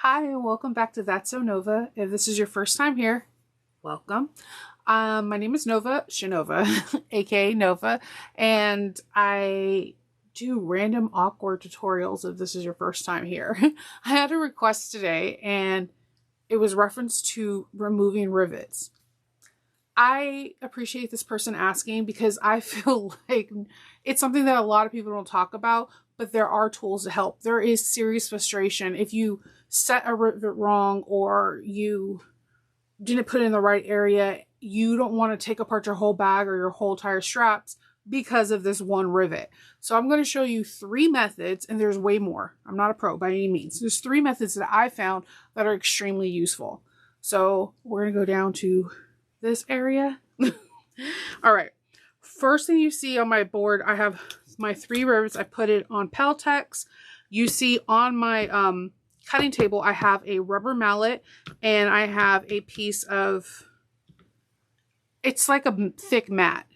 Hi, and welcome back to That's So Nova. If this is your first time here, welcome. My name is Nova Shanova, aka Nova, and I do random awkward tutorials if this is your first time here. I had a request today, and it was reference to removing rivets. I appreciate this person asking because I feel like it's something that a lot of people don't talk about, but there are tools to help. There is serious frustration if you set a rivet wrong or you didn't put it in the right area. You don't want to take apart your whole bag or your whole tire straps because of this one rivet. So I'm going to show you 3 methods, and there's way more. I'm not a pro by any means. There's 3 methods that I found that are extremely useful. So we're going to go down to this area. All right. First thing you see on my board, I have my 3 rivets. I put it on Peltex. You see on my cutting table, I have a rubber mallet and I have a piece of, it's like a thick mat.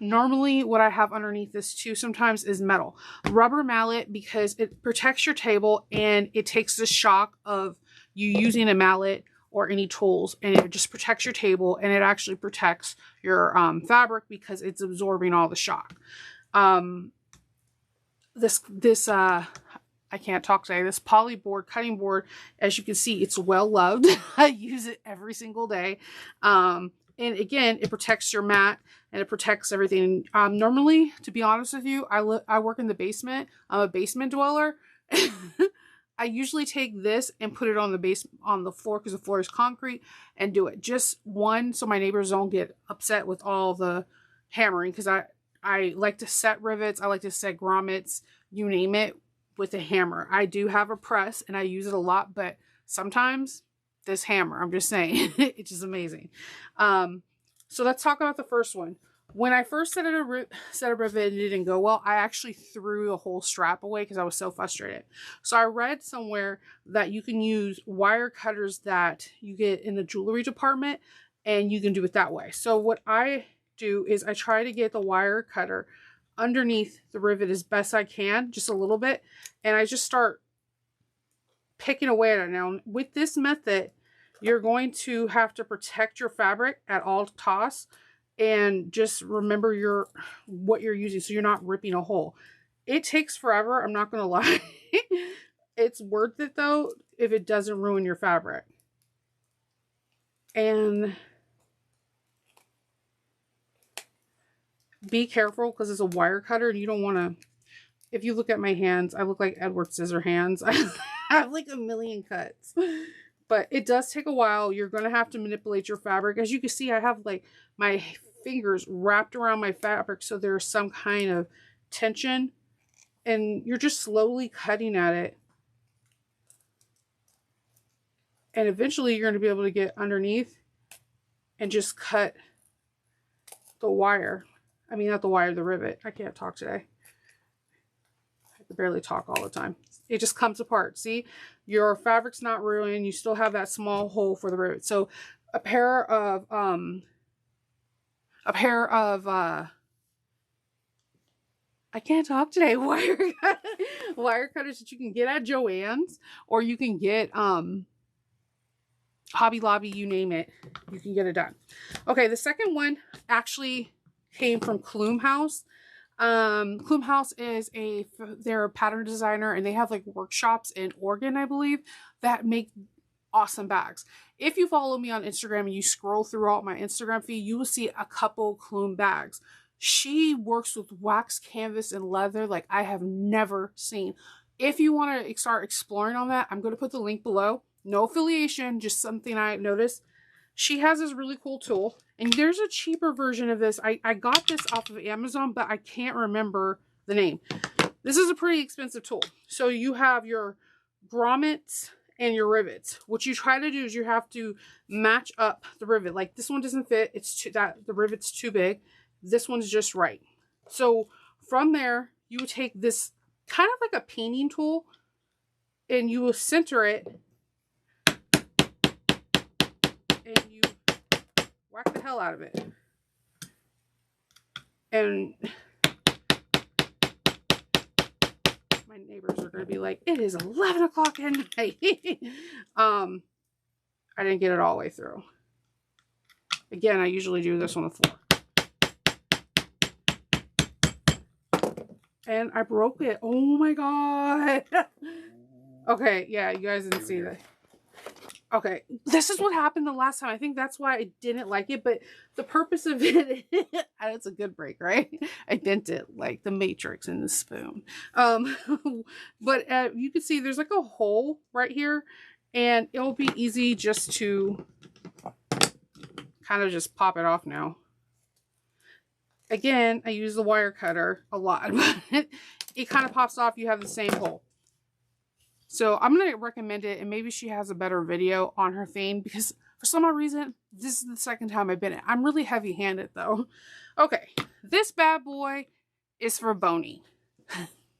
Normally what I have underneath this too sometimes is metal. Rubber mallet because it protects your table and it takes the shock of you using a mallet or any tools, and it just protects your table, and it actually protects your fabric because it's absorbing all the shock. I can't talk today. This poly board, cutting board, as you can see, it's well loved. I use it every single day. And again, it protects your mat and it protects everything. Normally, to be honest with you, I work in the basement. I'm a basement dweller. I usually take this and put it on the floor because the floor is concrete, and do it just one so my neighbors don't get upset with all the hammering, because I like to set rivets, I like to set grommets, you name it, with a hammer. I do have a press and I use it a lot, but sometimes this hammer, I'm just saying, it's just amazing. So let's talk about the first one. When I first set a rivet and it didn't go well, I actually threw the whole strap away because I was so frustrated. So I read somewhere that you can use wire cutters that you get in the jewelry department, and you can do it that way. So what I do is I try to get the wire cutter underneath the rivet as best I can, just a little bit, and I just start picking away at it. Now, with this method, you're going to have to protect your fabric at all costs. And just remember what you're using so you're not ripping a hole. It takes forever, I'm not going to lie. It's worth it though if it doesn't ruin your fabric. And be careful because it's a wire cutter and you don't want to, if you look at my hands, I look like Edward Scissorhands. I have like a million cuts. But it does take a while. You're going to have to manipulate your fabric. As you can see, I have like my fingers wrapped around my fabric so there's some kind of tension. And you're just slowly cutting at it. And eventually you're going to be able to get underneath and just cut the wire. I mean, not the wire, the rivet. I can't talk today. I can barely talk all the time. It just comes apart. See, your fabric's not ruined. You still have that small hole for the rivet. So a pair of I can't talk today, wire cutters that you can get at Joann's, or you can get Hobby Lobby, you name it, you can get it done. Okay, the second one actually came from Klum House. Klum House is they're a pattern designer, and they have like workshops in Oregon, I believe, that make awesome bags. If you follow me on Instagram and you scroll throughout my Instagram feed, you will see a couple Klum bags. She works with wax canvas and leather like I have never seen. If you want to start exploring on that, I'm going to put the link below. No affiliation, just something I noticed. She has this really cool tool, and there's a cheaper version of this. I got this off of Amazon, but I can't remember the name. This is a pretty expensive tool. So you have your grommets and your rivets. What you try to do is you have to match up the rivet. Like this one doesn't fit. The rivet's too big. This one's just right. So from there, you would take this kind of like a painting tool, and you will center it, and you whack the hell out of it. And my my neighbors are going to be like, it is 11 o'clock at night. I didn't get it all the way through. Again, I usually do this on the floor. And I broke it. Oh my God. Okay, yeah, you guys didn't see that. Okay, this is what happened the last time. I think that's why I didn't like it, but the purpose of it, it's a good break, right? I dent it like the Matrix in the spoon. But you can see there's like a hole right here, and it'll be easy just to kind of just pop it off now. Again, I use the wire cutter a lot, but it kind of pops off. You have the same hole. So I'm going to recommend it, and maybe she has a better video on her thing, because for some odd reason, this is the second time I've been in. I'm really heavy-handed, though. Okay, this bad boy is for boning.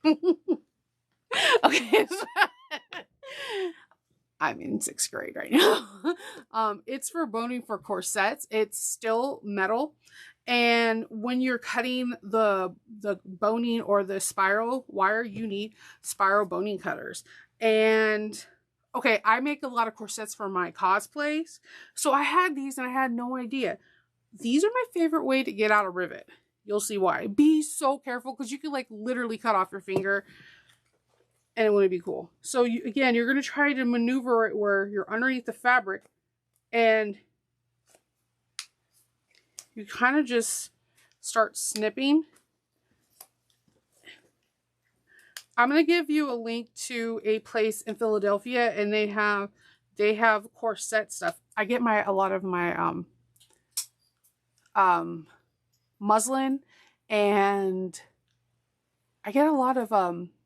Okay, I'm in 6th grade right now. It's for boning for corsets. It's still metal. And when you're cutting the boning or the spiral wire, you need spiral boning cutters. And okay, I make a lot of corsets for my cosplays. So I had these and I had no idea. These are my favorite way to get out a rivet. You'll see why. Be so careful, because you can like literally cut off your finger and it wouldn't be cool. So again, you're going to try to maneuver it where you're underneath the fabric, and you kind of just start snipping. I'm going to give you a link to a place in Philadelphia, and they have corset stuff. I get a lot of my muslin, and I get a lot of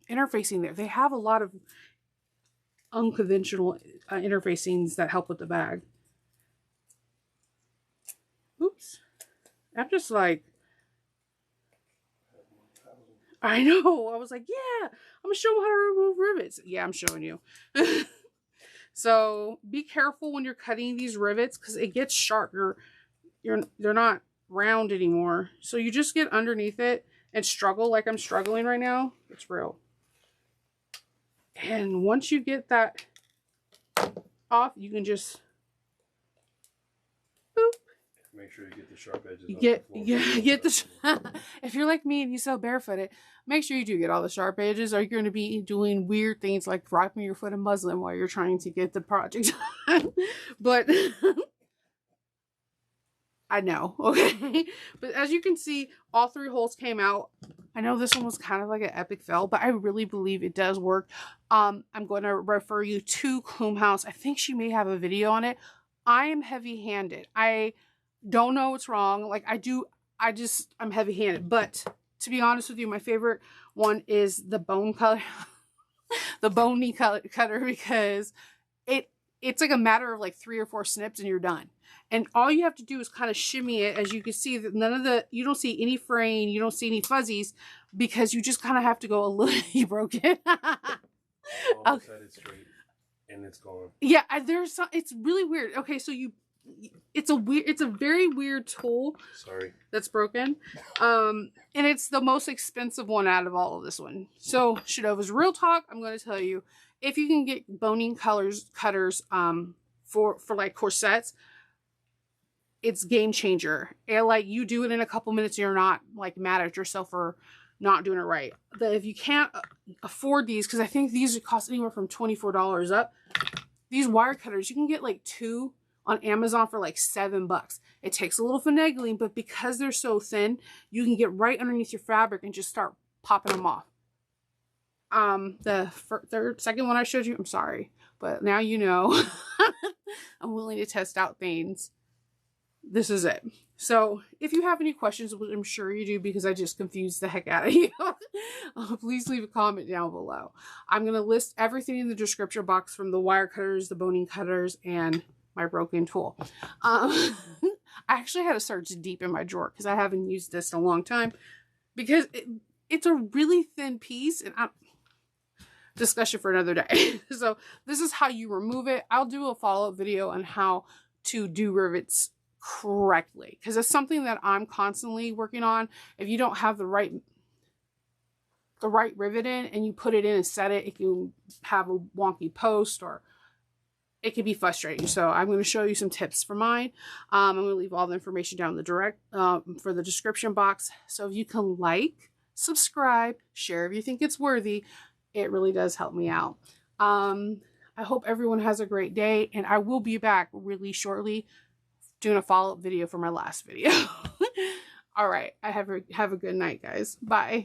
interfacing there. They have a lot of unconventional interfacings that help with the bag. Oops. I'm just like, I know. I was like, yeah, I'm going to show them how to remove rivets. Yeah, I'm showing you. So be careful when you're cutting these rivets, because it gets sharp. They're not round anymore. So you just get underneath it and struggle like I'm struggling right now. It's real. And once you get that off, you can just boop. Make sure you get the sharp edges. If you're like me and you sew barefooted, make sure you do get all the sharp edges, or you're going to be doing weird things like wrapping your foot in muslin while you're trying to get the project done. But I know, okay. But as you can see, all 3 holes came out. I know this one was kind of like an epic fail, but I really believe it does work. I'm going to refer you to Klum House. I think she may have a video on it. I am heavy-handed. I don't know what's wrong. Like I'm heavy-handed. But to be honest with you, my favorite one is the bone color, the bony cutter, because it's like a matter of like 3 or 4 snips and you're done. And all you have to do is kind of shimmy it. As you can see, that you don't see any fraying, you don't see any fuzzies, because you just kind of have to go a little. You broke it. All of a sudden it's straight and it's gone. Yeah, it's really weird. Okay, so it's a very weird tool. Sorry. That's broken. And it's the most expensive one out of all of this one. So Shinova's real talk, I'm going to tell you, if you can get boning cutters for like corsets, it's game changer. And like, you do it in a couple minutes, you're not like mad at yourself for not doing it right. If you can't afford these, because I think these cost anywhere from $24 up, these wire cutters, you can get like 2 on Amazon for like $7. It takes a little finagling, but because they're so thin, you can get right underneath your fabric and just start popping them off. The second one I showed you, I'm sorry, but now you know. I'm willing to test out things. This is it. So if you have any questions, which I'm sure you do because I just confused the heck out of you, please leave a comment down below. I'm going to list everything in the description box, from the wire cutters, the boning cutters, and my broken tool. I actually had to search deep in my drawer because I haven't used this in a long time, because it's a really thin piece, and discussion for another day. So this is how you remove it. I'll do a follow-up video on how to do rivets correctly, because it's something that I'm constantly working on. If you don't have the right the right rivet in and you put it in and set it, it can have a wonky post or it can be frustrating. So I'm going to show you some tips for mine. I'm going to leave all the information down in the for the description box. So if you can like, subscribe, share if you think it's worthy, it really does help me out. I hope everyone has a great day, and I will be back really shortly doing a follow-up video for my last video. All right. Have a good night, guys. Bye.